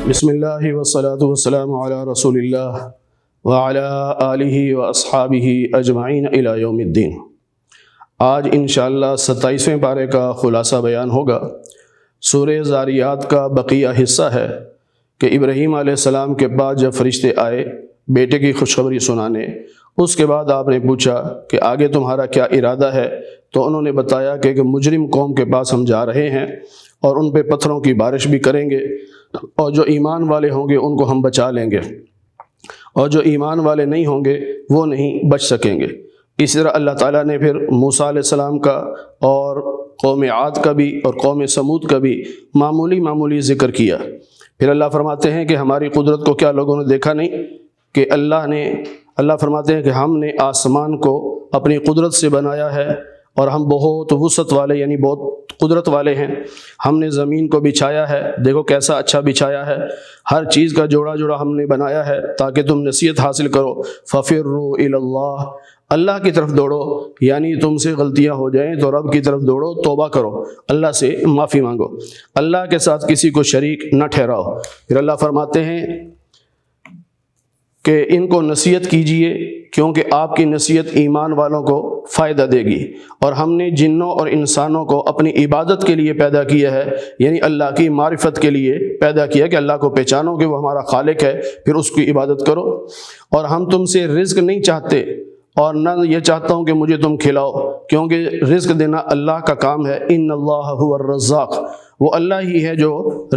بسم اللہ والصلاة والسلام علی رسول اللہ وعلی آلہ واصحابہ اجمعین الی یوم الدین۔ آج انشاءاللہ 27ویں پارے کا خلاصہ بیان ہوگا۔ سورہ ذاریات کا بقیہ حصہ ہے کہ ابراہیم علیہ السلام کے پاس جب فرشتے آئے بیٹے کی خوشخبری سنانے، اس کے بعد آپ نے پوچھا کہ آگے تمہارا کیا ارادہ ہے، تو انہوں نے بتایا کہ مجرم قوم کے پاس ہم جا رہے ہیں اور ان پہ پتھروں کی بارش بھی کریں گے، اور جو ایمان والے ہوں گے ان کو ہم بچا لیں گے، اور جو ایمان والے نہیں ہوں گے وہ نہیں بچ سکیں گے۔ اسی طرح اللہ تعالیٰ نے پھر موسیٰ علیہ السلام کا اور قوم عاد کا بھی اور قوم سمود کا بھی معمولی ذکر کیا۔ پھر اللہ فرماتے ہیں کہ ہماری قدرت کو کیا لوگوں نے دیکھا نہیں کہ اللہ فرماتے ہیں کہ ہم نے آسمان کو اپنی قدرت سے بنایا ہے اور ہم بہت وسعت والے یعنی بہت قدرت والے ہیں۔ ہم نے زمین کو بچھایا ہے، دیکھو کیسا اچھا بچھایا ہے، ہر چیز کا جوڑا جوڑا ہم نے بنایا ہے تاکہ تم نصیحت حاصل کرو۔ فَفِرُّوا إِلَى اللَّهِ، اللہ کی طرف دوڑو، یعنی تم سے غلطیاں ہو جائیں تو رب کی طرف دوڑو، توبہ کرو، اللہ سے معافی مانگو، اللہ کے ساتھ کسی کو شریک نہ ٹھہراؤ۔ پھر اللہ فرماتے ہیں کہ ان کو نصیحت کیجئے کیونکہ آپ کی نصیحت ایمان والوں کو فائدہ دے گی، اور ہم نے جنوں اور انسانوں کو اپنی عبادت کے لیے پیدا کیا ہے، یعنی اللہ کی معرفت کے لیے پیدا کیا کہ اللہ کو پہچانو کہ وہ ہمارا خالق ہے، پھر اس کی عبادت کرو۔ اور ہم تم سے رزق نہیں چاہتے اور نہ یہ چاہتا ہوں کہ مجھے تم کھلاؤ، کیونکہ رزق دینا اللہ کا کام ہے۔ ان اللہ هو الرزاق، وہ اللہ ہی ہے جو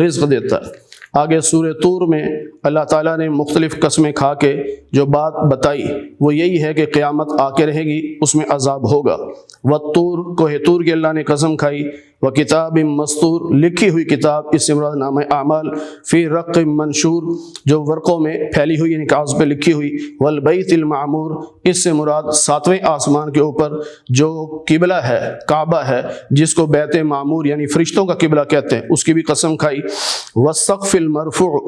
رزق دیتا ہے۔ آگے سورہ طور میں اللہ تعالیٰ نے مختلف قسمیں کھا کے جو بات بتائی وہ یہی ہے کہ قیامت آ کے رہے گی، اس میں عذاب ہوگا۔ والطور، کوہ طور کی اللہ نے قسم کھائی۔ وکتاب مستور، لکھی ہوئی کتاب، اس سے مراد نامہ اعمال، فی رق منشور، جو ورقوں میں پھیلی ہوئی یعنی کاغذ پہ لکھی ہوئی۔ والبیت المعمور، اس سے مراد 7ویں آسمان کے اوپر جو قبلہ ہے، کعبہ ہے، جس کو بیت معمور یعنی فرشتوں کا قبلہ کہتے ہیں، اس کی بھی قسم کھائی۔ والسقف المرفوع،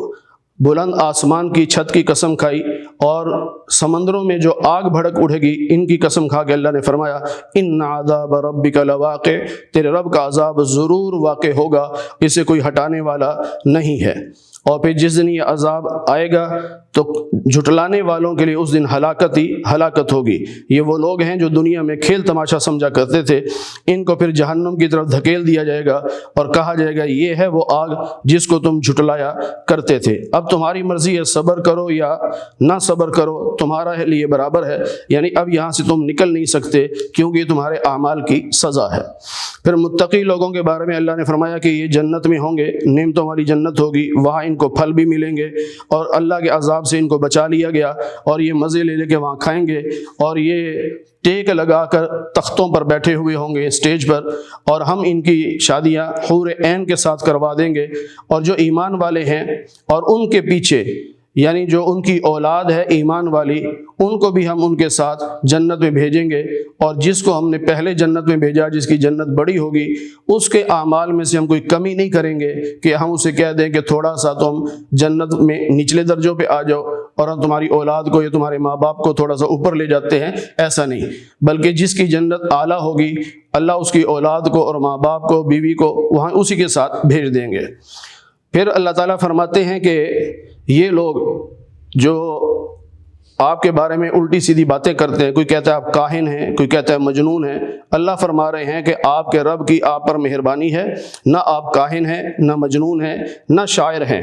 بلند آسمان کی چھت کی قسم کھائی، اور سمندروں میں جو آگ بھڑک اٹھے گی ان کی قسم کھا کے اللہ نے فرمایا ان عذاب ربک لواقع، تیرے رب کا عذاب ضرور واقع ہوگا، اسے کوئی ہٹانے والا نہیں ہے۔ اور پھر جس دن یہ عذاب آئے گا تو جھٹلانے والوں کے لیے اس دن ہلاکت ہی ہلاکت ہوگی۔ یہ وہ لوگ ہیں جو دنیا میں کھیل تماشا سمجھا کرتے تھے، ان کو پھر جہنم کی طرف دھکیل دیا جائے گا اور کہا جائے گا یہ ہے وہ آگ جس کو تم جھٹلایا کرتے تھے، اب تمہاری مرضی ہے، صبر کرو یا نہ صبر کرو، تمہارا لیے برابر ہے، یعنی اب یہاں سے تم نکل نہیں سکتے کیونکہ یہ تمہارے اعمال کی سزا ہے۔ پھر متقی لوگوں کے بارے میں اللہ نے فرمایا کہ یہ جنت میں ہوں گے، نعمتوں والی جنت ہوگی، وہاں ان کو پھل بھی ملیں گے، اور اللہ کے عذاب سے ان کو بچا لیا گیا، اور یہ مزے لے لے کے وہاں کھائیں گے، اور یہ ٹیک لگا کر تختوں پر بیٹھے ہوئے ہوں گے اسٹیج پر، اور ہم ان کی شادیاں حور عین کے ساتھ کروا دیں گے۔ اور جو ایمان والے ہیں اور ان کے پیچھے یعنی جو ان کی اولاد ہے ایمان والی، ان کو بھی ہم ان کے ساتھ جنت میں بھیجیں گے، اور جس کو ہم نے پہلے جنت میں بھیجا جس کی جنت بڑی ہوگی اس کے اعمال میں سے ہم کوئی کمی نہیں کریں گے کہ ہم اسے کہہ دیں کہ تھوڑا سا تم جنت میں نچلے درجوں پہ آ جاؤ اور ہم تمہاری اولاد کو یا تمہارے ماں باپ کو تھوڑا سا اوپر لے جاتے ہیں، ایسا نہیں، بلکہ جس کی جنت اعلیٰ ہوگی اللہ اس کی اولاد کو اور ماں باپ کو بیوی کو وہاں اسی کے ساتھ بھیج دیں گے۔ پھر اللہ تعالیٰ فرماتے ہیں کہ یہ لوگ جو آپ کے بارے میں الٹی سیدھی باتیں کرتے ہیں، کوئی کہتا ہے آپ کاہن ہیں، کوئی کہتا ہے مجنون ہیں، اللہ فرما رہے ہیں کہ آپ کے رب کی آپ پر مہربانی ہے، نہ آپ کاہن ہیں، نہ مجنون ہیں، نہ شاعر ہیں،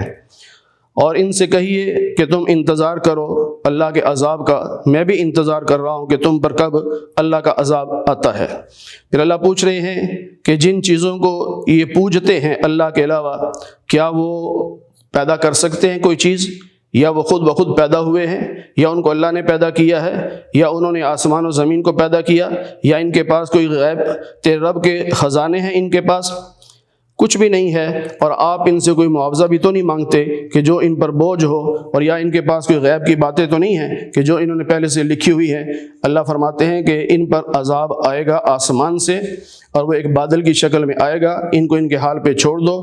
اور ان سے کہیے کہ تم انتظار کرو اللہ کے عذاب کا، میں بھی انتظار کر رہا ہوں کہ تم پر کب اللہ کا عذاب آتا ہے۔ پھر اللہ پوچھ رہے ہیں کہ جن چیزوں کو یہ پوجتے ہیں اللہ کے علاوہ، کیا وہ پیدا کر سکتے ہیں کوئی چیز، یا وہ خود بخود پیدا ہوئے ہیں، یا ان کو اللہ نے پیدا کیا ہے، یا انہوں نے آسمان و زمین کو پیدا کیا، یا ان کے پاس کوئی غیب تیرے رب کے خزانے ہیں، ان کے پاس کچھ بھی نہیں ہے، اور آپ ان سے کوئی معاوضہ بھی تو نہیں مانگتے کہ جو ان پر بوجھ ہو، اور یا ان کے پاس کوئی غیب کی باتیں تو نہیں ہیں کہ جو انہوں نے پہلے سے لکھی ہوئی ہیں۔ اللہ فرماتے ہیں کہ ان پر عذاب آئے گا آسمان سے، اور وہ ایک بادل کی شکل میں آئے گا، ان کو ان کے حال پہ چھوڑ دو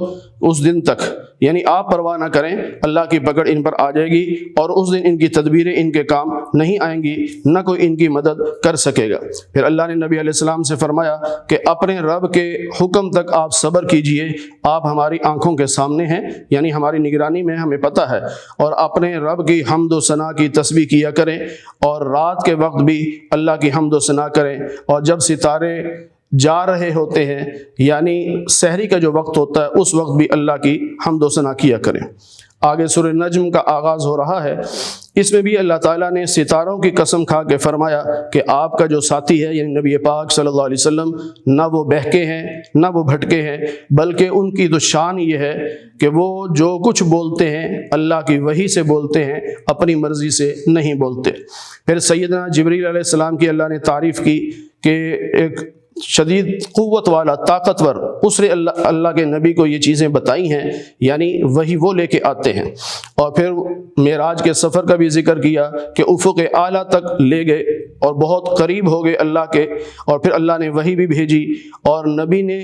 اس دن تک، یعنی آپ پرواہ نہ کریں، اللہ کی پکڑ ان پر آ جائے گی، اور اس دن ان کی تدبیریں ان کے کام نہیں آئیں گی، نہ کوئی ان کی مدد کر سکے گا۔ پھر اللہ نے نبی علیہ السلام سے فرمایا کہ اپنے رب کے حکم تک آپ صبر کیجئے، کیجئے، آپ ہماری آنکھوں کے سامنے ہیں، یعنی ہماری نگرانی میں، ہمیں پتہ ہے، اور اپنے رب کی حمد و ثنا کی تسبیح کیا کریں، اور رات کے وقت بھی اللہ کی حمد و ثنا کریں، اور جب ستارے جا رہے ہوتے ہیں یعنی سحری کا جو وقت ہوتا ہے اس وقت بھی اللہ کی حمد و ثنا کیا کریں۔ آگے سورہ نجم کا آغاز ہو رہا ہے، اس میں بھی اللہ تعالیٰ نے ستاروں کی قسم کھا کے فرمایا کہ آپ کا جو ساتھی ہے یعنی نبی پاک صلی اللہ علیہ وسلم، نہ وہ بہکے ہیں نہ وہ بھٹکے ہیں، بلکہ ان کی تو شان یہ ہے کہ وہ جو کچھ بولتے ہیں اللہ کی وحی سے بولتے ہیں، اپنی مرضی سے نہیں بولتے۔ پھر سیدنا جبریل علیہ السلام کی اللہ نے تعریف کی کہ ایک شدید قوت والا طاقتور، اس نے اللہ کے نبی کو یہ چیزیں بتائی ہیں، یعنی وہی وہ لے کے آتے ہیں۔ اور پھر معراج کے سفر کا بھی ذکر کیا کہ افق اعلیٰ تک لے گئے اور بہت قریب ہو گئے اللہ کے، اور پھر اللہ نے وحی بھی بھیجی، اور نبی نے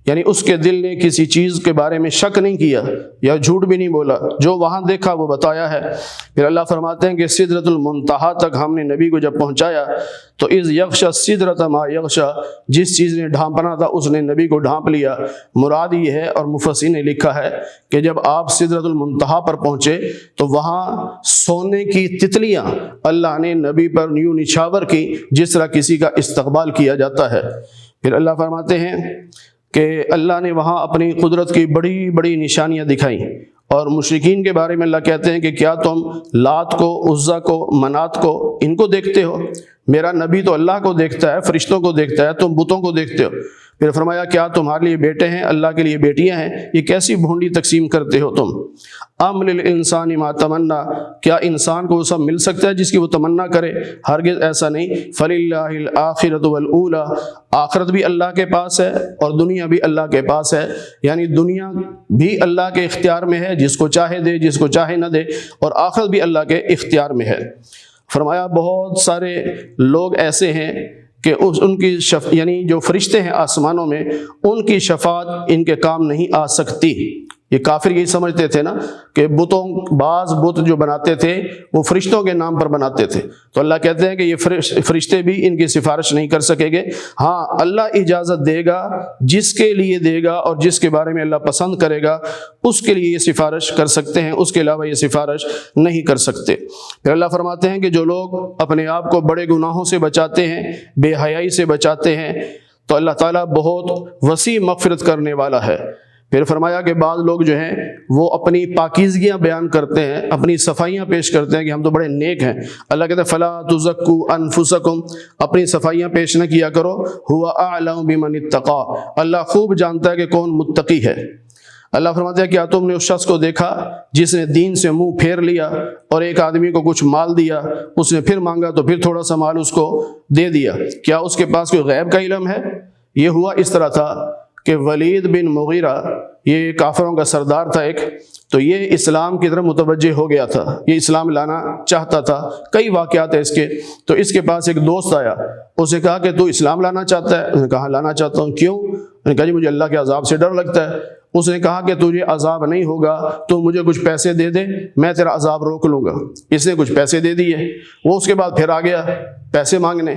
یعنی اس کے دل نے کسی چیز کے بارے میں شک نہیں کیا یا جھوٹ بھی نہیں بولا، جو وہاں دیکھا وہ بتایا ہے۔ پھر اللہ فرماتے ہیں کہ سدرۃ المنتہا تک ہم نے نبی کو جب پہنچایا تو اذ یغشی سدرۃ ما یغشی، جس چیز نے ڈھانپنا تھا اس نے نبی کو ڈھانپ لیا۔ مراد یہ ہے، اور مفسرین نے لکھا ہے کہ جب آپ سدرۃ المنتہا پر پہنچے تو وہاں سونے کی تتلیاں اللہ نے نبی پر یوں نچھاور کی جس طرح کسی کا استقبال کیا جاتا ہے۔ پھر اللہ فرماتے ہیں کہ اللہ نے وہاں اپنی قدرت کی بڑی بڑی نشانیاں دکھائیں، اور مشرکین کے بارے میں اللہ کہتے ہیں کہ کیا تم لات کو، عزا کو، منات کو، ان کو دیکھتے ہو؟ میرا نبی تو اللہ کو دیکھتا ہے، فرشتوں کو دیکھتا ہے، تم بتوں کو دیکھتے ہو۔ پھر فرمایا کیا تمہارے لیے بیٹے ہیں، اللہ کے لیے بیٹیاں ہیں؟ یہ کیسی بھونڈی تقسیم کرتے ہو تم؟ ام للانسان ما تمنا، کیا انسان کو وہ سب مل سکتا ہے جس کی وہ تمنا کرے؟ ہرگز ایسا نہیں۔ فللہ الآخرۃ والاولی، آخرت بھی اللہ کے پاس ہے اور دنیا بھی اللہ کے پاس ہے، یعنی دنیا بھی اللہ کے اختیار میں ہے، جس کو چاہے دے، جس کو چاہے نہ دے، اور آخرت بھی اللہ کے اختیار میں ہے۔ فرمایا بہت سارے لوگ ایسے ہیں کہ ان کی یعنی جو فرشتے ہیں آسمانوں میں، ان کی شفاعت ان کے کام نہیں آ سکتی۔ یہ کافر یہی سمجھتے تھے نا کہ بعض بت جو بناتے تھے وہ فرشتوں کے نام پر بناتے تھے، تو اللہ کہتے ہیں کہ یہ فرشتے بھی ان کی سفارش نہیں کر سکیں گے۔ ہاں اللہ اجازت دے گا، جس کے لیے دے گا اور جس کے بارے میں اللہ پسند کرے گا اس کے لیے یہ سفارش کر سکتے ہیں، اس کے علاوہ یہ سفارش نہیں کر سکتے۔ پھر اللہ فرماتے ہیں کہ جو لوگ اپنے آپ کو بڑے گناہوں سے بچاتے ہیں، بے حیائی سے بچاتے ہیں، تو اللہ تعالیٰ بہت وسیع مغفرت کرنے والا ہے۔ پھر فرمایا کہ بعض لوگ جو ہیں وہ اپنی پاکیزگیاں بیان کرتے ہیں، اپنی صفائیاں پیش کرتے ہیں کہ ہم تو بڑے نیک ہیں۔ اللہ کہتے ہیں فلا تزکوا انفسکم، اپنی صفائیاں پیش نہ کیا کرو، ہوا اعلم بمن اتقى، اللہ خوب جانتا ہے کہ کون متقی ہے۔ اللہ فرماتا ہے کیا تم نے اس شخص کو دیکھا جس نے دین سے منہ پھیر لیا اور ایک آدمی کو کچھ مال دیا، اس نے پھر مانگا تو پھر تھوڑا سا مال اس کو دے دیا، کیا اس کے پاس کوئی غیب کا علم ہے؟ یہ ہوا اس طرح تھا کہ ولید بن مغیرہ، یہ کافروں کا سردار تھا ایک، تو یہ اسلام کی طرف متوجہ ہو گیا تھا، یہ اسلام لانا چاہتا تھا۔ کئی واقعات ہیں اس کے، تو اس کے پاس ایک دوست آیا، اسے کہا کہ تو اسلام لانا چاہتا ہے؟ اس نے کہا لانا چاہتا ہوں۔ کیوں؟ اس نے کہا جی مجھے اللہ کے عذاب سے ڈر لگتا ہے۔ اس نے کہا کہ تجھے عذاب نہیں ہوگا، تو مجھے کچھ پیسے دے دے، میں تیرا عذاب روک لوں گا۔ اس نے کچھ پیسے دے دیے، وہ اس کے بعد پھر آ گیا پیسے مانگنے،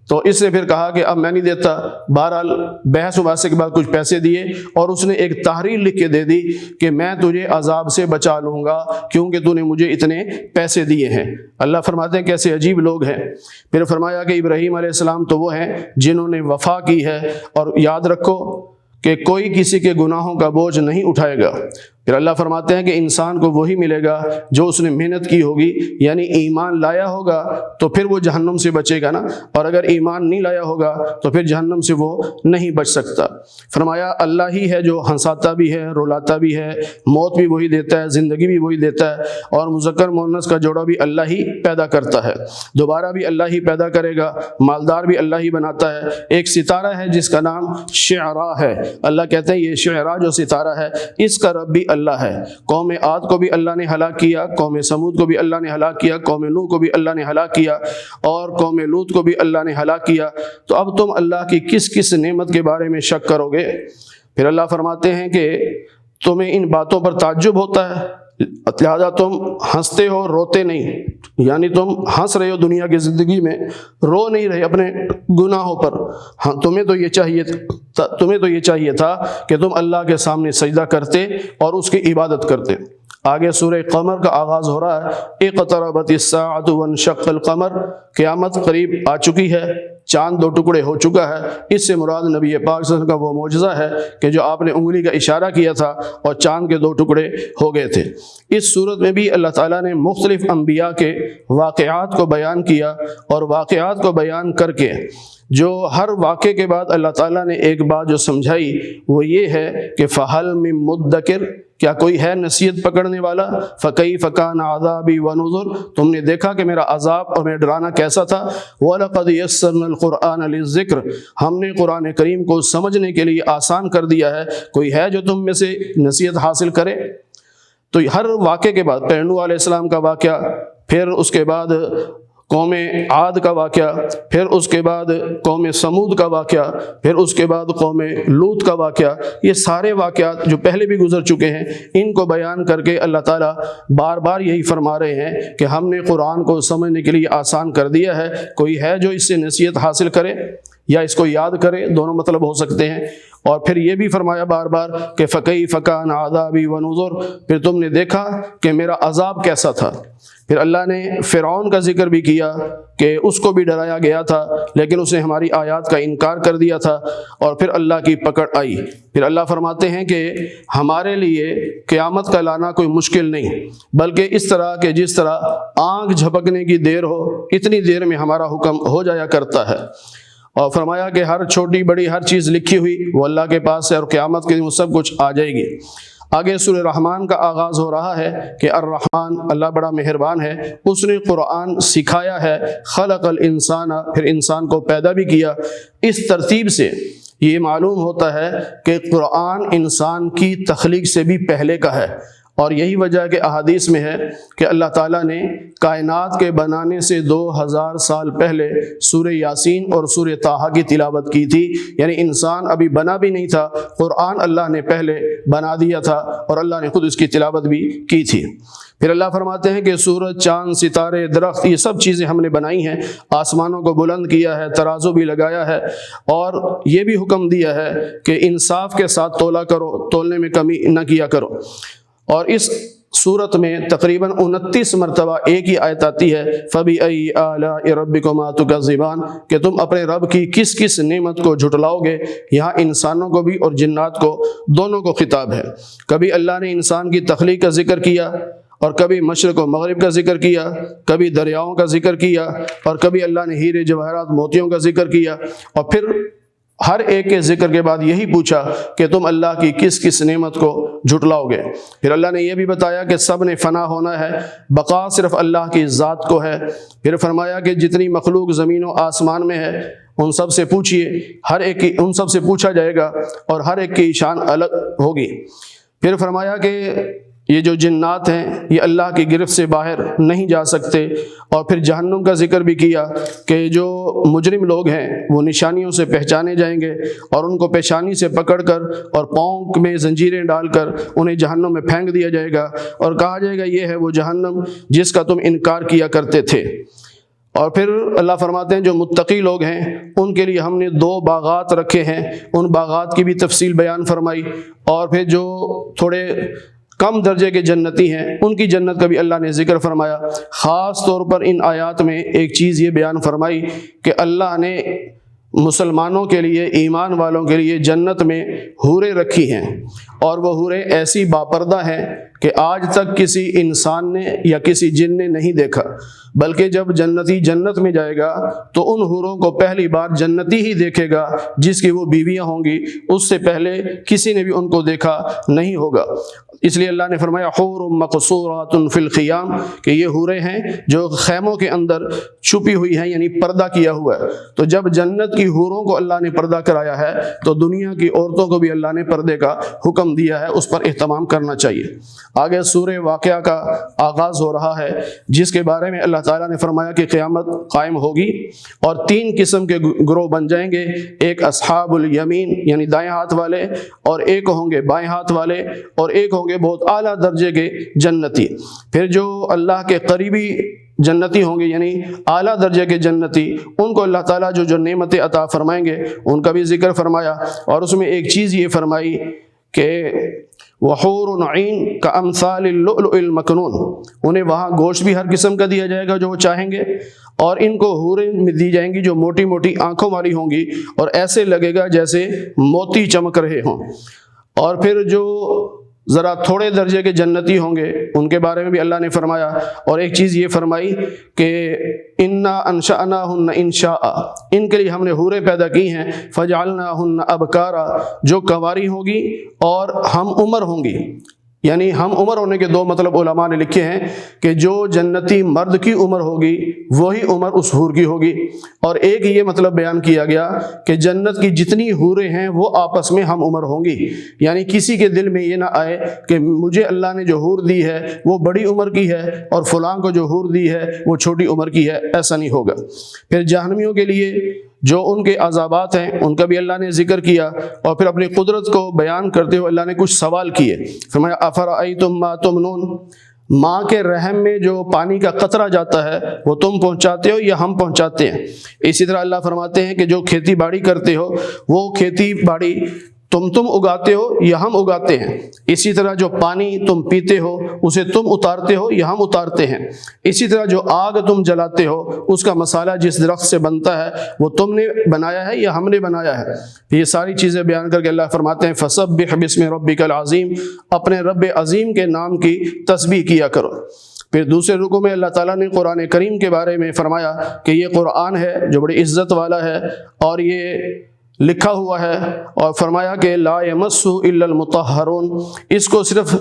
تو اس نے پھر کہا کہ اب میں نہیں دیتا۔ بہرحال بحث و بحث کے بعد کچھ پیسے دیے، اور اس نے ایک تحریر لکھ کے دے دی کہ میں تجھے عذاب سے بچا لوں گا کیونکہ تو نے مجھے اتنے پیسے دیے ہیں۔ اللہ فرماتے ہیں کیسے عجیب لوگ ہیں۔ پھر فرمایا کہ ابراہیم علیہ السلام تو وہ ہیں جنہوں نے وفا کی ہے، اور یاد رکھو کہ کوئی کسی کے گناہوں کا بوجھ نہیں اٹھائے گا۔ پھر اللہ فرماتے ہیں کہ انسان کو وہی ملے گا جو اس نے محنت کی ہوگی، یعنی ایمان لایا ہوگا تو پھر وہ جہنم سے بچے گا نا، اور اگر ایمان نہیں لایا ہوگا تو پھر جہنم سے وہ نہیں بچ سکتا۔ فرمایا اللہ ہی ہے جو ہنساتا بھی ہے، رلاتا بھی ہے، موت بھی وہی دیتا ہے، زندگی بھی وہی دیتا ہے، اور مذکر مؤنث کا جوڑا بھی اللہ ہی پیدا کرتا ہے، دوبارہ بھی اللہ ہی پیدا کرے گا، مالدار بھی اللہ ہی بناتا ہے۔ ایک ستارہ ہے جس کا نام شعراء ہے، اللہ کہتے ہیں یہ شعراء جو ستارہ ہے اس کا رب بھی اللہ ہے۔ قوم عاد کو بھی اللہ نے ہلاک کیا، قوم سمود کو بھی اللہ نے ہلاک کیا، قوم نوح کو بھی اللہ نے ہلاک کیا، اور قوم لوط کو بھی اللہ نے ہلاک کیا۔ تو اب تم اللہ کی کس کس نعمت کے بارے میں شک کرو گے؟ پھر اللہ فرماتے ہیں کہ تمہیں ان باتوں پر تعجب ہوتا ہے، لہذا تم ہنستے ہو روتے نہیں، یعنی تم ہنس رہے ہو دنیا کی زندگی میں، رو نہیں رہے اپنے گناہوں پر۔ ہاں تمہیں تو یہ چاہیے تھا کہ تم اللہ کے سامنے سجدہ کرتے اور اس کی عبادت کرتے۔ آگے سورہ قمر کا آغاز ہو رہا ہے، اقتربت الساعۃ وانشق القمر، قیامت قریب آ چکی ہے، چاند دو ٹکڑے ہو چکا ہے۔ اس سے مراد نبی پاک صلی اللہ علیہ وسلم کا وہ معجزہ ہے کہ جو آپ نے انگلی کا اشارہ کیا تھا اور چاند کے دو ٹکڑے ہو گئے تھے۔ اس صورت میں بھی اللہ تعالیٰ نے مختلف انبیاء کے واقعات کو بیان کیا، اور واقعات کو بیان کر کے جو ہر واقعے کے بعد اللہ تعالیٰ نے ایک بات جو سمجھائی وہ یہ ہے کہ فَهَلْ مِن مُدَّكِرٍ، کیا کوئی ہے نصیحت پکڑنے والا؟ فَكَيْفَ كَانَ عَذَابِي وَنُذُرِ، تم نے دیکھا کہ میرا عذاب اور میرا ڈرانا کیسا تھا۔ وَلَقَدْ يَسَّرْنَا الْقُرْآنَ لِلذِّكْرِ، ہم نے قرآن کریم کو سمجھنے کے لیے آسان کر دیا ہے، کوئی ہے جو تم میں سے نصیحت حاصل کرے؟ تو ہر واقعے کے بعد نوح علیہ السلام کا واقعہ، پھر اس کے بعد قوم عاد کا واقعہ، پھر اس کے بعد قوم سمود کا واقعہ، پھر اس کے بعد قوم لوط کا واقعہ، یہ سارے واقعات جو پہلے بھی گزر چکے ہیں ان کو بیان کر کے اللہ تعالیٰ بار بار یہی فرما رہے ہیں کہ ہم نے قرآن کو سمجھنے کے لیے آسان کر دیا ہے، کوئی ہے جو اس سے نصیحت حاصل کرے یا اس کو یاد کرے، دونوں مطلب ہو سکتے ہیں۔ اور پھر یہ بھی فرمایا بار بار کہ فَكَيْفَ كَانَ عَذَابِي وَنُذُرِ، پھر تم نے دیکھا کہ میرا عذاب کیسا تھا۔ پھر اللہ نے فرعون کا ذکر بھی کیا کہ اس کو بھی ڈرایا گیا تھا لیکن اس نے ہماری آیات کا انکار کر دیا تھا، اور پھر اللہ کی پکڑ آئی۔ پھر اللہ فرماتے ہیں کہ ہمارے لیے قیامت کا لانا کوئی مشکل نہیں، بلکہ اس طرح کہ جس طرح آنکھ جھپکنے کی دیر ہو اتنی دیر میں ہمارا حکم ہو جایا کرتا ہے۔ اور فرمایا کہ ہر چھوٹی بڑی ہر چیز لکھی ہوئی وہ اللہ کے پاس ہے، اور قیامت کے دن وہ سب کچھ آ جائے گی۔ آگے سورہ رحمان کا آغاز ہو رہا ہے کہ الرحمن، اللہ بڑا مہربان ہے، اس نے قرآن سکھایا ہے، خلق الانسان، پھر انسان کو پیدا بھی کیا۔ اس ترتیب سے یہ معلوم ہوتا ہے کہ قرآن انسان کی تخلیق سے بھی پہلے کا ہے، اور یہی وجہ کہ احادیث میں ہے کہ اللہ تعالیٰ نے کائنات کے بنانے سے 2000 سال پہلے سورہ یاسین اور سورہ طٰہٰ کی تلاوت کی تھی، یعنی انسان ابھی بنا بھی نہیں تھا، قرآن اللہ نے پہلے بنا دیا تھا اور اللہ نے خود اس کی تلاوت بھی کی تھی۔ پھر اللہ فرماتے ہیں کہ سورج، چاند، ستارے، درخت، یہ سب چیزیں ہم نے بنائی ہیں، آسمانوں کو بلند کیا ہے، ترازو بھی لگایا ہے، اور یہ بھی حکم دیا ہے کہ انصاف کے ساتھ تولا کرو، تولنے میں کمی نہ کیا کرو۔ اور اس صورت میں تقریباً 29 مرتبہ ایک ہی آیت آتی ہے، فَبِأَيِّ آلَاءِ رَبِّكُمَا تُكَذِّبَانِ، کہ تم اپنے رب کی کس کس نعمت کو جھٹلاؤ گے۔ یہاں انسانوں کو بھی اور جنات کو، دونوں کو خطاب ہے۔ کبھی اللہ نے انسان کی تخلیق کا ذکر کیا، اور کبھی مشرق و مغرب کا ذکر کیا، کبھی دریاؤں کا ذکر کیا، اور کبھی اللہ نے ہیرے جواہرات موتیوں کا ذکر کیا، اور پھر ہر ایک کے ذکر کے بعد یہی پوچھا کہ تم اللہ کی کس کس نعمت کو جھٹلاؤ گے۔ پھر اللہ نے یہ بھی بتایا کہ سب نے فنا ہونا ہے، بقا صرف اللہ کی ذات کو ہے۔ پھر فرمایا کہ جتنی مخلوق زمین و آسمان میں ہے ان سب سے پوچھئے، ہر ایک کی ان سب سے پوچھا جائے گا، اور ہر ایک کی شان الگ ہوگی۔ پھر فرمایا کہ یہ جو جنات ہیں یہ اللہ کی گرفت سے باہر نہیں جا سکتے، اور پھر جہنم کا ذکر بھی کیا کہ جو مجرم لوگ ہیں وہ نشانیوں سے پہچانے جائیں گے، اور ان کو پیشانی سے پکڑ کر اور پاؤں میں زنجیریں ڈال کر انہیں جہنم میں پھینک دیا جائے گا، اور کہا جائے گا یہ ہے وہ جہنم جس کا تم انکار کیا کرتے تھے۔ اور پھر اللہ فرماتے ہیں جو متقی لوگ ہیں ان کے لیے ہم نے 2 باغات رکھے ہیں، ان باغات کی بھی تفصیل بیان فرمائی۔ اور پھر جو تھوڑے کم درجے کے جنتی ہیں ان کی جنت کا بھی اللہ نے ذکر فرمایا۔ خاص طور پر ان آیات میں ایک چیز یہ بیان فرمائی کہ اللہ نے مسلمانوں کے لیے، ایمان والوں کے لیے جنت میں حوریں رکھی ہیں، اور وہ حوریں ایسی باپردہ ہیں کہ آج تک کسی انسان نے یا کسی جن نے نہیں دیکھا، بلکہ جب جنتی جنت میں جائے گا تو ان حوروں کو پہلی بار جنتی ہی دیکھے گا جس کی وہ بیویاں ہوں گی، اس سے پہلے کسی نے بھی ان کو دیکھا نہیں ہوگا۔ اس لیے اللہ نے فرمایا حور مقصورات فی الخیام، کہ یہ حوریں ہیں جو خیموں کے اندر چھپی ہوئی ہیں، یعنی پردہ کیا ہوا ہے۔ تو جب جنت کی حوروں کو اللہ نے پردہ کرایا ہے تو دنیا کی عورتوں کو بھی اللہ نے پردے کا حکم دیا ہے، اس پر اہتمام کرنا چاہیے۔ آگے سورہ واقعہ کا آغاز ہو رہا ہے جس کے بارے میں اللہ تعالیٰ نے فرمایا کہ قیامت قائم ہوگی اور 3 قسم کے گروہ بن جائیں گے، ایک اصحاب الیمین یعنی دائیں ہاتھ والے، اور ایک ہوں گے بائیں ہاتھ والے، اور ایک ہوں گے گے بہت اعلیٰ درجے کے جنتی۔ پھر جو اللہ کے قریبی جنتی ہوں گے یعنی اعلیٰ درجے کے جنتی، ان کو اللہ تعالیٰ جو نعمتیں عطا فرمائیں گے ان کا بھی ذکر فرمایا، اور اس میں ایک چیز یہ فرمائی کہ وحور عین کامثال اللؤلؤ المکنون، انہیں وہاں گوشت بھی ہر قسم کا دیا جائے گا جو وہ چاہیں گے، اور ان کو حوریں میں دی جائیں گی جو موٹی موٹی آنکھوں والی ہوں گی اور ایسے لگے گا جیسے موتی چمک رہے ہوں۔ اور پھر جو ذرا تھوڑے درجے کے جنتی ہوں گے ان کے بارے میں بھی اللہ نے فرمایا، اور ایک چیز یہ فرمائی کہ انا انشأناہن انشاء، ان کے لیے ہم نے حوریں پیدا کی ہیں، فجعلناہن ابکارا، جو کنواری ہوں گی اور ہم عمر ہوں گی۔ یعنی ہم عمر ہونے کے دو مطلب علماء نے لکھے ہیں کہ جو جنتی مرد کی عمر ہوگی وہی عمر اس حور کی ہوگی، اور ایک یہ مطلب بیان کیا گیا کہ جنت کی جتنی حوریں ہیں وہ آپس میں ہم عمر ہوں گی، یعنی کسی کے دل میں یہ نہ آئے کہ مجھے اللہ نے جو حور دی ہے وہ بڑی عمر کی ہے اور فلاں کو جو حور دی ہے وہ چھوٹی عمر کی ہے، ایسا نہیں ہوگا۔ پھر جہنمیوں کے لیے جو ان کے عذابات ہیں ان کا بھی اللہ نے ذکر کیا، اور پھر اپنی قدرت کو بیان کرتے ہوئے اللہ نے کچھ سوال کیے، فرمایا افرأیتم ما تمنون، ماں کے رحم میں جو پانی کا قطرہ جاتا ہے وہ تم پہنچاتے ہو یا ہم پہنچاتے ہیں؟ اسی طرح اللہ فرماتے ہیں کہ جو کھیتی باڑی کرتے ہو وہ کھیتی باڑی تم اگاتے ہو یا ہم اگاتے ہیں؟ اسی طرح جو پانی تم پیتے ہو اسے تم اتارتے ہو یا ہم اتارتے ہیں؟ اسی طرح جو آگ تم جلاتے ہو اس کا مسالہ جس درخت سے بنتا ہے وہ تم نے بنایا ہے یا ہم نے بنایا ہے؟ یہ ساری چیزیں بیان کر کے اللہ فرماتے ہیں فسبح باسم ربک العظیم، اپنے رب عظیم کے نام کی تسبیح کیا کرو۔ پھر دوسرے رکوع میں اللہ تعالیٰ نے قرآن کریم کے بارے میں فرمایا کہ یہ قرآن ہے جو بڑی عزت والا ہے اور یہ لکھا ہوا ہے، اور فرمایا کہ لا یمسہ الا المطہرون، اس کو صرف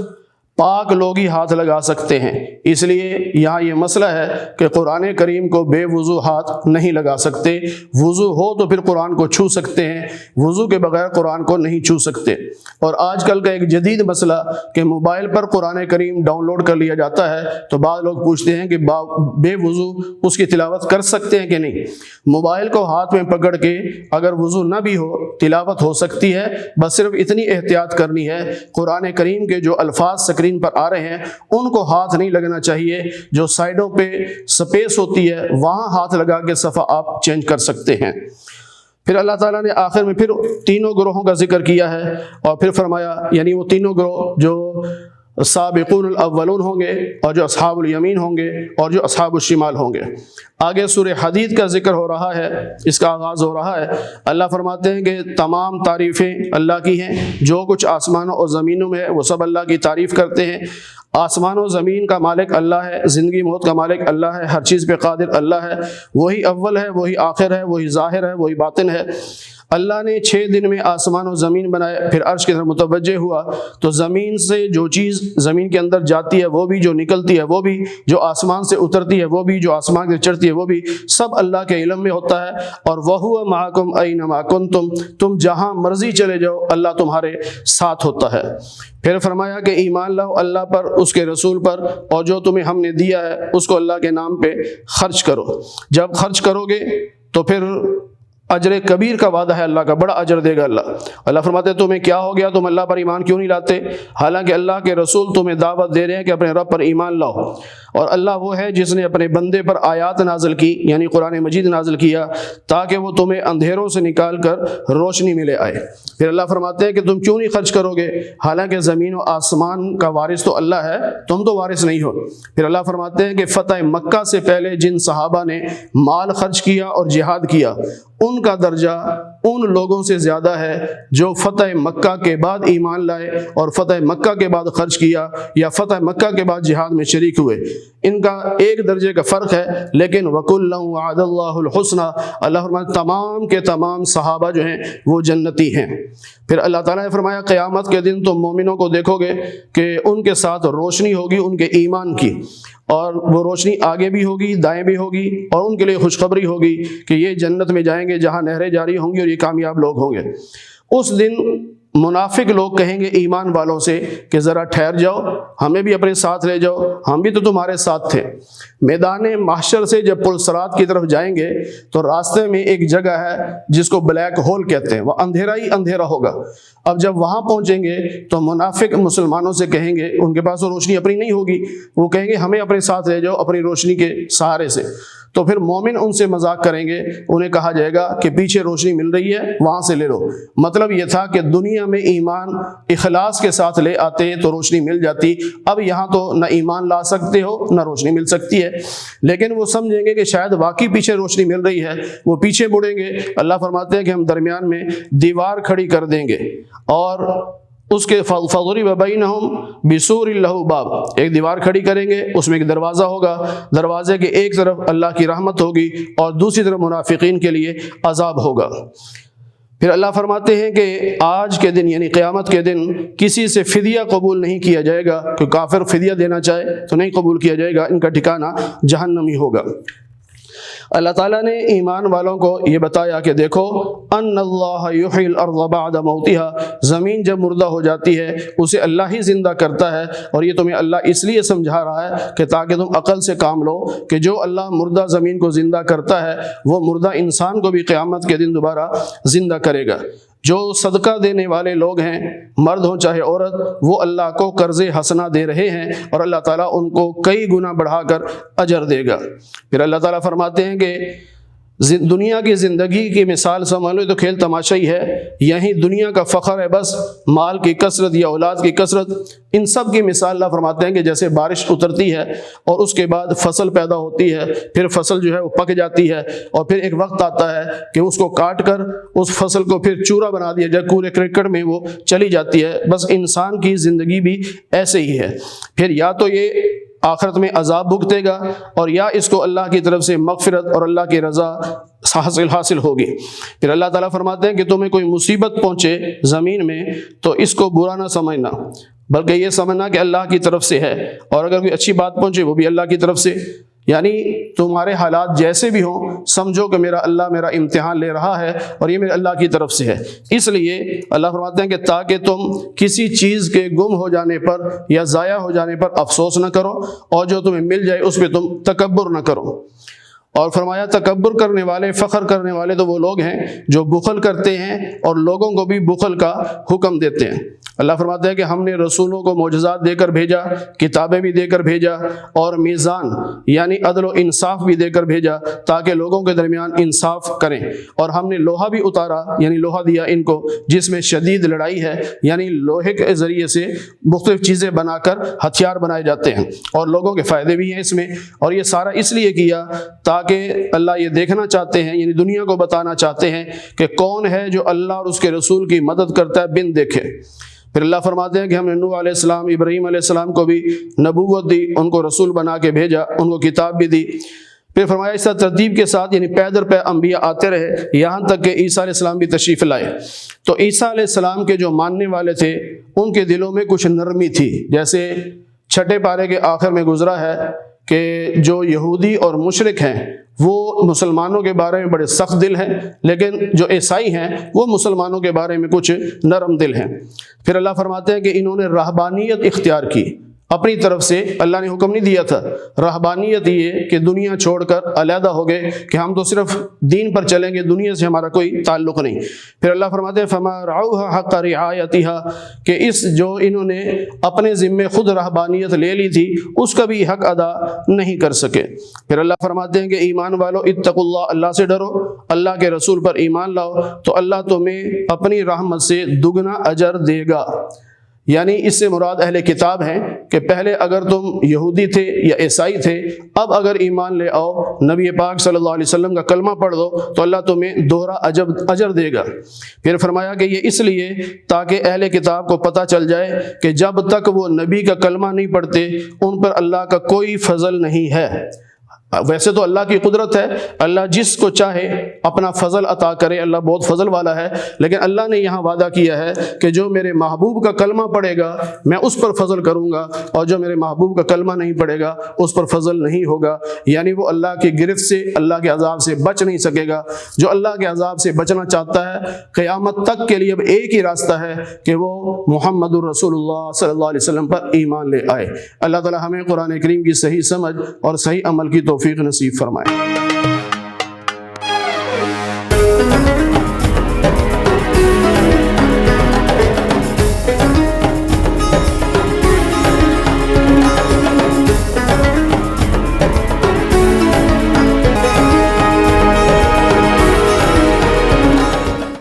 پاک لوگ ہی ہاتھ لگا سکتے ہیں۔ اس لیے یہاں یہ مسئلہ ہے کہ قرآن کریم کو بے وضو ہاتھ نہیں لگا سکتے، وضو ہو تو پھر قرآن کو چھو سکتے ہیں، وضو کے بغیر قرآن کو نہیں چھو سکتے۔ اور آج کل کا ایک جدید مسئلہ کہ موبائل پر قرآن کریم ڈاؤن لوڈ کر لیا جاتا ہے، تو بعض لوگ پوچھتے ہیں کہ بے وضو اس کی تلاوت کر سکتے ہیں کہ نہیں؟ موبائل کو ہاتھ میں پکڑ کے اگر وضو نہ بھی ہو تلاوت ہو سکتی ہے، بس صرف اتنی احتیاط کرنی ہے قرآن کریم کے جو الفاظ اسکرین پر آ رہے ہیں ان کو ہاتھ نہیں لگنا چاہیے، جو سائڈوں پہ سپیس ہوتی ہے وہاں ہاتھ لگا کے صفحہ آپ چینج کر سکتے ہیں۔ پھر اللہ تعالیٰ نے آخر میں پھر تینوں گروہوں کا ذکر کیا ہے، اور پھر فرمایا یعنی وہ تینوں گروہ جو سابقون الاولون ہوں گے، اور جو اصحاب الیمین ہوں گے، اور جو اصحاب الشمال ہوں گے۔ آگے سورہ حدید کا ذکر ہو رہا ہے، اس کا آغاز ہو رہا ہے۔ اللہ فرماتے ہیں کہ تمام تعریفیں اللہ کی ہیں، جو کچھ آسمانوں اور زمینوں میں ہے وہ سب اللہ کی تعریف کرتے ہیں۔ آسمان و زمین کا مالک اللہ ہے، زندگی موت کا مالک اللہ ہے، ہر چیز پہ قادر اللہ ہے، وہی اول ہے، وہی آخر ہے، وہی ظاہر ہے، وہی باطن ہے۔ اللہ نے 6 دن میں آسمان و زمین بنائے، پھر عرش کی طرف متوجہ ہوا تو زمین سے جو چیز زمین کے اندر جاتی ہے وہ بھی، جو نکلتی ہے وہ بھی، جو آسمان سے اترتی ہے وہ بھی، جو آسمان سے چڑھتی ہے وہ بھی، سب اللہ کے علم میں ہوتا ہے۔ اور وَهُوَ مَعَكُمْ أَيْنَمَا كُنْتُمْ، تم جہاں مرضی چلے جاؤ اللہ تمہارے ساتھ ہوتا ہے۔ پھر فرمایا کہ ایمان لاؤ اللہ پر، اس کے رسول پر، اور جو تمہیں ہم نے دیا ہے اس کو اللہ کے نام پہ خرچ کرو۔ جب خرچ کرو گے تو پھر اجر کبیر کا وعدہ ہے، اللہ کا بڑا اجر دے گا اللہ۔ اللہ فرماتے ہیں تمہیں کیا ہو گیا، تم اللہ پر ایمان کیوں نہیں لاتے، حالانکہ اللہ کے رسول تمہیں دعوت دے رہے ہیں کہ اپنے رب پر ایمان لاؤ۔ اور اللہ وہ ہے جس نے اپنے بندے پر آیات نازل کی، یعنی قرآن مجید نازل کیا، تاکہ وہ تمہیں اندھیروں سے نکال کر روشنی میں لے آئے۔ پھر اللہ فرماتے ہیں کہ تم کیوں نہیں خرچ کرو گے، حالانکہ زمین و آسمان کا وارث تو اللہ ہے، تم تو وارث نہیں ہو۔ پھر اللہ فرماتے ہیں کہ فتح مکہ سے پہلے جن صحابہ نے مال خرچ کیا اور جہاد کیا، ان کا درجہ ان لوگوں سے زیادہ ہے جو فتح مکہ کے بعد ایمان لائے اور فتح مکہ کے بعد خرچ کیا، یا فتح مکہ کے بعد جہاد میں شریک ہوئے۔ ان کا ایک درجے کا فرق ہے، لیکن وَكُلًّا وَعَدَ اللَّهُ الْحُسْنَى، اللہ فرماتا تمام کے تمام صحابہ جو ہیں وہ جنتی ہیں۔ پھر اللہ تعالیٰ نے فرمایا قیامت کے دن تم مومنوں کو دیکھو گے کہ ان کے ساتھ روشنی ہوگی ان کے ایمان کی، اور وہ روشنی آگے بھی ہوگی، دائیں بھی ہوگی، اور ان کے لیے خوشخبری ہوگی کہ یہ جنت میں جائیں گے جہاں نہریں جاری ہوں گی اور یہ کامیاب لوگ ہوں گے۔ اس دن منافق لوگ کہیں گے ایمان والوں سے کہ ذرا ٹھہر جاؤ، ہمیں بھی اپنے ساتھ لے جاؤ، ہم بھی تو تمہارے ساتھ تھے۔ میدان محشر سے جب پل صراط کی طرف جائیں گے تو راستے میں ایک جگہ ہے جس کو بلیک ہول کہتے ہیں، وہ اندھیرا ہی اندھیرا ہوگا۔ اب جب وہاں پہنچیں گے تو منافق مسلمانوں سے کہیں گے، ان کے پاس وہ روشنی اپنی نہیں ہوگی، وہ کہیں گے ہمیں اپنے ساتھ لے جاؤ اپنی روشنی کے سہارے سے۔ تو پھر مومن ان سے مذاق کریں گے، انہیں کہا جائے گا کہ پیچھے روشنی مل رہی ہے وہاں سے لے لو۔ مطلب یہ تھا کہ دنیا میں ایمان اخلاص کے ساتھ لے آتے تو روشنی مل جاتی، اب یہاں تو نہ ایمان لا سکتے ہو نہ روشنی مل سکتی ہے۔ لیکن وہ سمجھیں گے کہ شاید واقعی پیچھے روشنی مل رہی ہے، وہ پیچھے مڑیں گے۔ اللہ فرماتے ہیں کہ ہم درمیان میں دیوار کھڑی کر دیں گے اور اس کے فَضُرِبَ بَيْنَهُمْ بِسُورٍ لَهُ بَابٌ، ایک دیوار کھڑی کریں گے، اس میں ایک دروازہ ہوگا، دروازے کے ایک طرف اللہ کی رحمت ہوگی اور دوسری طرف منافقین کے لیے عذاب ہوگا۔ پھر اللہ فرماتے ہیں کہ آج کے دن یعنی قیامت کے دن کسی سے فدیہ قبول نہیں کیا جائے گا، کہ کافر فدیہ دینا چاہے تو نہیں قبول کیا جائے گا، ان کا ٹھکانہ جہنم ہی ہوگا۔ اللہ تعالیٰ نے ایمان والوں کو یہ بتایا کہ دیکھو ان اللہ یحیی الارض بعد موتها، زمین جب مردہ ہو جاتی ہے اسے اللہ ہی زندہ کرتا ہے، اور یہ تمہیں اللہ اس لیے سمجھا رہا ہے کہ تاکہ تم عقل سے کام لو کہ جو اللہ مردہ زمین کو زندہ کرتا ہے وہ مردہ انسان کو بھی قیامت کے دن دوبارہ زندہ کرے گا۔ جو صدقہ دینے والے لوگ ہیں، مرد ہوں چاہے عورت، وہ اللہ کو قرض حسنہ دے رہے ہیں اور اللہ تعالیٰ ان کو کئی گنا بڑھا کر اجر دے گا۔ پھر اللہ تعالیٰ فرماتے ہیں کہ دنیا کی زندگی کی مثال سمجھ لو تو کھیل تماشا ہی ہے، یہی دنیا کا فخر ہے، بس مال کی کثرت یا اولاد کی کثرت۔ ان سب کی مثال اللہ فرماتے ہیں کہ جیسے بارش اترتی ہے اور اس کے بعد فصل پیدا ہوتی ہے، پھر فصل جو ہے وہ پک جاتی ہے اور پھر ایک وقت آتا ہے کہ اس کو کاٹ کر اس فصل کو پھر چورا بنا دیا جائے، کورے کرکٹ میں وہ چلی جاتی ہے۔ بس انسان کی زندگی بھی ایسے ہی ہے، پھر یا تو یہ آخرت میں عذاب بھگتے گا اور یا اس کو اللہ کی طرف سے مغفرت اور اللہ کی رضا حاصل ہوگی۔ پھر اللہ تعالیٰ فرماتے ہیں کہ تمہیں کوئی مصیبت پہنچے زمین میں تو اس کو برا نہ سمجھنا، بلکہ یہ سمجھنا کہ اللہ کی طرف سے ہے، اور اگر کوئی اچھی بات پہنچے وہ بھی اللہ کی طرف سے۔ یعنی تمہارے حالات جیسے بھی ہوں سمجھو کہ اللہ میرا امتحان لے رہا ہے اور یہ میرے اللہ کی طرف سے ہے۔ اس لیے اللہ فرماتے ہیں کہ تاکہ تم کسی چیز کے گم ہو جانے پر یا ضائع ہو جانے پر افسوس نہ کرو، اور جو تمہیں مل جائے اس پہ تم تکبر نہ کرو۔ اور فرمایا تکبر کرنے والے، فخر کرنے والے تو وہ لوگ ہیں جو بخل کرتے ہیں اور لوگوں کو بھی بخل کا حکم دیتے ہیں۔ اللہ فرماتا ہے کہ ہم نے رسولوں کو معجزات دے کر بھیجا، کتابیں بھی دے کر بھیجا، اور میزان یعنی عدل و انصاف بھی دے کر بھیجا تاکہ لوگوں کے درمیان انصاف کریں، اور ہم نے لوہا بھی اتارا یعنی لوہا دیا ان کو جس میں شدید لڑائی ہے، یعنی لوہے کے ذریعے سے مختلف چیزیں بنا کر ہتھیار بنائے جاتے ہیں اور لوگوں کے فائدے بھی ہیں اس میں۔ اور یہ سارا اس لیے کیا تاکہ اللہ یہ دیکھنا چاہتے ہیں، یعنی دنیا کو بتانا چاہتے ہیں کہ کون ہے جو اللہ اور اس کے رسول کی مدد کرتا ہے بن دیکھے۔ پھر اللہ فرماتے ہیں کہ ہم نے نوح علیہ السلام، ابراہیم علیہ السلام کو بھی نبوت دی، ان کو رسول بنا کے بھیجا، ان کو کتاب بھی دی۔ پھر فرمایا اس طرح ترتیب کے ساتھ یعنی پے در پے انبیاء آتے رہے یہاں تک کہ عیسیٰ علیہ السلام بھی تشریف لائے۔ تو عیسیٰ علیہ السلام کے جو ماننے والے تھے ان کے دلوں میں کچھ نرمی تھی، جیسے چھٹے پارے کے آخر میں گزرا ہے کہ جو یہودی اور مشرک ہیں وہ مسلمانوں کے بارے میں بڑے سخت دل ہیں، لیکن جو عیسائی ہیں وہ مسلمانوں کے بارے میں کچھ نرم دل ہیں۔ پھر اللہ فرماتے ہیں کہ انہوں نے رہبانیت اختیار کی، اپنی طرف سے اللہ نے حکم نہیں دیا تھا۔ رہبانیت یہ کہ دنیا چھوڑ کر علیحدہ ہو گئے کہ ہم تو صرف دین پر چلیں گے، دنیا سے ہمارا کوئی تعلق نہیں۔ پھر اللہ فرماتے ہیں فما رعوها حق رعایتها، کہ اس جو انہوں نے اپنے ذمے خود رہبانیت لے لی تھی اس کا بھی حق ادا نہیں کر سکے۔ پھر اللہ فرماتے ہیں کہ ایمان والو اتقوا اللہ، اللہ سے ڈرو، اللہ کے رسول پر ایمان لاؤ تو اللہ تمہیں اپنی رحمت سے دگنا اجر دے گا۔ یعنی اس سے مراد اہل کتاب ہیں کہ پہلے اگر تم یہودی تھے یا عیسائی تھے، اب اگر ایمان لے آؤ، نبی پاک صلی اللہ علیہ وسلم کا کلمہ پڑھ دو تو اللہ تمہیں دوہرا اجر دے گا۔ پھر فرمایا کہ یہ اس لیے تاکہ اہل کتاب کو پتہ چل جائے کہ جب تک وہ نبی کا کلمہ نہیں پڑھتے ان پر اللہ کا کوئی فضل نہیں ہے۔ ویسے تو اللہ کی قدرت ہے، اللہ جس کو چاہے اپنا فضل عطا کرے، اللہ بہت فضل والا ہے، لیکن اللہ نے یہاں وعدہ کیا ہے کہ جو میرے محبوب کا کلمہ پڑھے گا میں اس پر فضل کروں گا، اور جو میرے محبوب کا کلمہ نہیں پڑھے گا اس پر فضل نہیں ہوگا، یعنی وہ اللہ کی گرفت سے، اللہ کے عذاب سے بچ نہیں سکے گا۔ جو اللہ کے عذاب سے بچنا چاہتا ہے قیامت تک کے لیے اب ایک ہی راستہ ہے کہ وہ محمد الرسول اللہ صلی اللہ علیہ وسلم پر ایمان لے آئے۔ اللہ تعالی ہمیں قرآن کریم کی صحیح سمجھ اور صحیح عمل کی توفیق نصیب فرمائے۔